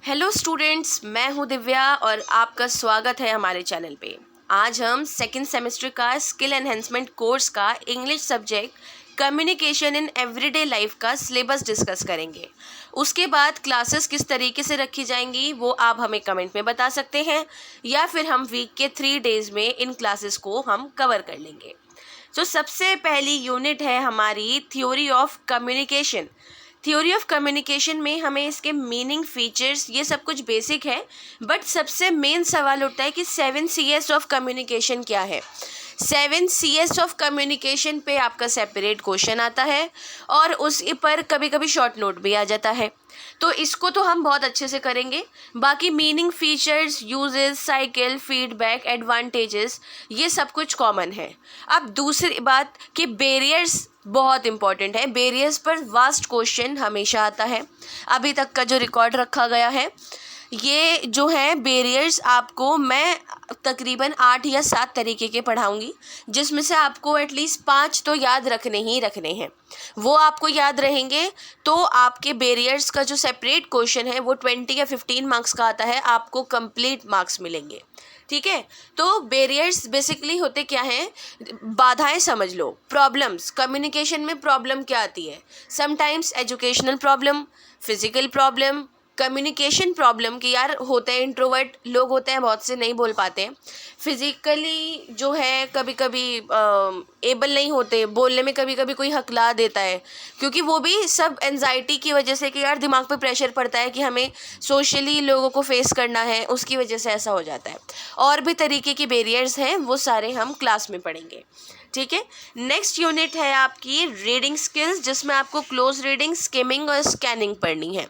Hello students, मैं हूं दिव्या और आपका स्वागत है हमारे चैनल पे। आज हम सेकेंड सेमेस्टर का स्किल एनहेंसमेंट कोर्स का English subject communication in everyday life का सिलेबस डिस्कस करेंगे। उसके बाद क्लासेस किस तरीके से रखी जाएंगी वो आप हमें कमेंट में बता सकते हैं, या फिर हम वीक के 3 डेज़ में इन क्लासेस को हम कवर कर लेंगे। तो सबसे पहली यूनिट है हमारी theory of communication. Theory of communication में हमें इसके मीनिंग, फीचर्स, ये सब कुछ बेसिक है, बट सबसे मेन सवाल उठता है कि 7 CS ऑफ कम्युनिकेशन क्या है। 7 CS ऑफ कम्युनिकेशन पे आपका सेपरेट क्वेश्चन आता है और उस पर कभी कभी शॉर्ट नोट भी आ जाता है, तो इसको तो हम बहुत अच्छे से करेंगे। बाकी meaning, features, uses, cycle, feedback, advantages, ये सब कुछ कॉमन है। अब दूसरी बात कि बैरियर्स बहुत इंपॉर्टेंट है। बैरियर्स पर वास्ट क्वेश्चन हमेशा आता है। अभी तक का जो रिकॉर्ड रखा गया है, ये जो है बैरियर्स आपको मैं तकरीबन 8 या 7 तरीके के पढ़ाऊंगी, जिसमें से आपको एटलीस्ट 5 तो याद रखने ही रखने हैं। वो आपको याद रहेंगे तो आपके बैरियर्स का जो सेपरेट क्वेश्चन है वो 20 या 15 मार्क्स का आता है, आपको कंप्लीट मार्क्स मिलेंगे। ठीक है, तो बैरियर्स बेसिकली होते क्या हैं? बाधाएं समझ लो, प्रॉब्लम्स। कम्युनिकेशन में प्रॉब्लम क्या आती है? Sometimes educational problem, physical problem, communication problem कि यार होते हैं, इंट्रोवर्ट लोग होते हैं, बहुत से नहीं बोल पाते हैं। फिजिकली जो है कभी कभी एबल नहीं होते, बोलने में कभी कभी कोई हकला देता है, क्योंकि वो भी सब एंजाइटी की वजह से कि यार दिमाग पे प्रेशर पड़ता है कि हमें सोशली लोगों को फेस करना है, उसकी वजह से ऐसा हो जाता है। और भी तरीके की बैरियर्स हैं, वो सारे हम क्लास में पढ़ेंगे। ठीक है, नेक्स्ट यूनिट है आपकी रीडिंग स्किल्स, जिसमें आपको क्लोज रीडिंग, स्किमिंग और स्कैनिंग पढ़नी है।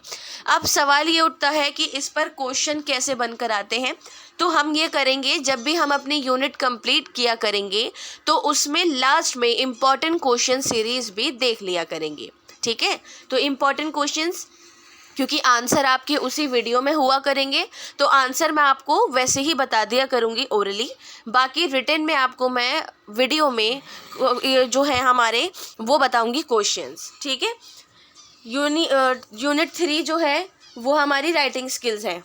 अब सवाल ये उठता है कि इस पर क्वेश्चन कैसे बनकर आते हैं, तो हम ये करेंगे जब भी हम अपनी यूनिट कंप्लीट किया करेंगे तो उसमें लास्ट में इम्पॉर्टेंट क्वेश्चन सीरीज भी देख लिया करेंगे। ठीक है, तो इम्पॉर्टेंट क्वेश्चंस, क्योंकि आंसर आपके उसी वीडियो में हुआ करेंगे, तो आंसर मैं आपको वैसे ही बता दिया करूँगी ओरली। बाकी रिटन में आपको मैं वीडियो में जो है हमारे वो बताऊँगी क्वेश्चंस। ठीक है, यूनिट 3 जो है वो हमारी राइटिंग स्किल्स है,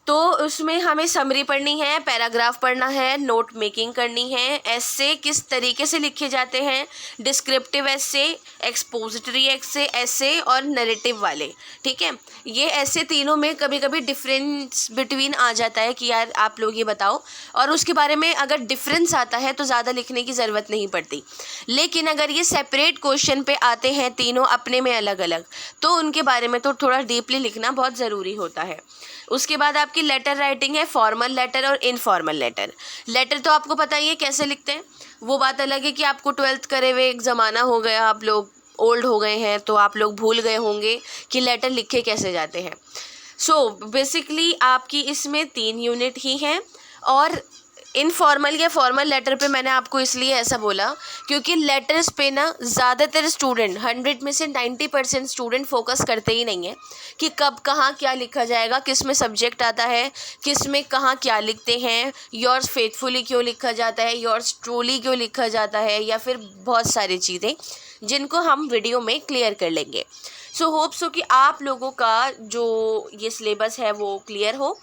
तो उसमें हमें समरी पढ़नी है, पैराग्राफ पढ़ना है, नोट मेकिंग करनी है, एस्से किस तरीके से लिखे जाते हैं, डिस्क्रिप्टिव एस्से, एक्सपोजिटरी एस्से और नरेटिव वाले। ठीक है, ये ऐसे तीनों में कभी कभी डिफरेंस बिटवीन आ जाता है कि यार आप लोग ये बताओ, और उसके बारे में अगर डिफरेंस आता है तो ज़्यादा लिखने की ज़रूरत नहीं पड़ती। लेकिन अगर ये सेपरेट क्वेश्चन पे आते हैं तीनों अपने में अलग अलग, तो उनके बारे में तो थोड़ा डीपली लिखना बहुत ज़रूरी होता है। उसके बाद आपकी लेटर राइटिंग है, फॉर्मल लेटर और इनफॉर्मल लेटर। लेटर तो आपको पता ही है कैसे लिखते हैं, वो बात अलग है कि आपको 12th करे हुए एक ज़माना हो गया, आप लोग ओल्ड हो गए हैं, तो आप लोग भूल गए होंगे कि लेटर लिखे कैसे जाते हैं। सो बेसिकली आपकी इसमें 3 यूनिट ही हैं, और इनफॉर्मल या फॉर्मल लेटर पे मैंने आपको इसलिए ऐसा बोला क्योंकि लेटर्स पे ना ज़्यादातर स्टूडेंट, 100 में से 90% स्टूडेंट फोकस करते ही नहीं है कि कब कहाँ क्या लिखा जाएगा, किस में सब्जेक्ट आता है, किस में कहाँ क्या लिखते हैं, योर्स फेथफुली क्यों लिखा जाता है, योर्स ट्रूली क्यों लिखा जाता है, या फिर बहुत सारी चीज़ें जिनको हम वीडियो में क्लियर कर लेंगे। सो होप सो कि आप लोगों का जो ये सिलेबस है वो क्लियर हो।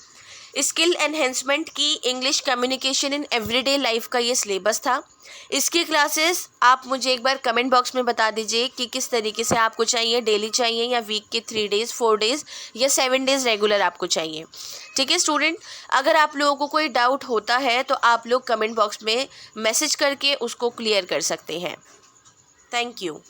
स्किल एनहेंसमेंट की English communication in everyday life का ये सिलेबस था। इसकी क्लासेस आप मुझे एक बार कमेंट बॉक्स में बता दीजिए कि किस तरीके से आपको चाहिए, डेली चाहिए या वीक के 3 डेज़, 4 डेज़ या 7 डेज़ रेगुलर आपको चाहिए। ठीक है स्टूडेंट, अगर आप लोगों को कोई डाउट होता है तो आप लोग कमेंट बॉक्स में मैसेज करके उसको क्लियर कर सकते हैं। Thank you.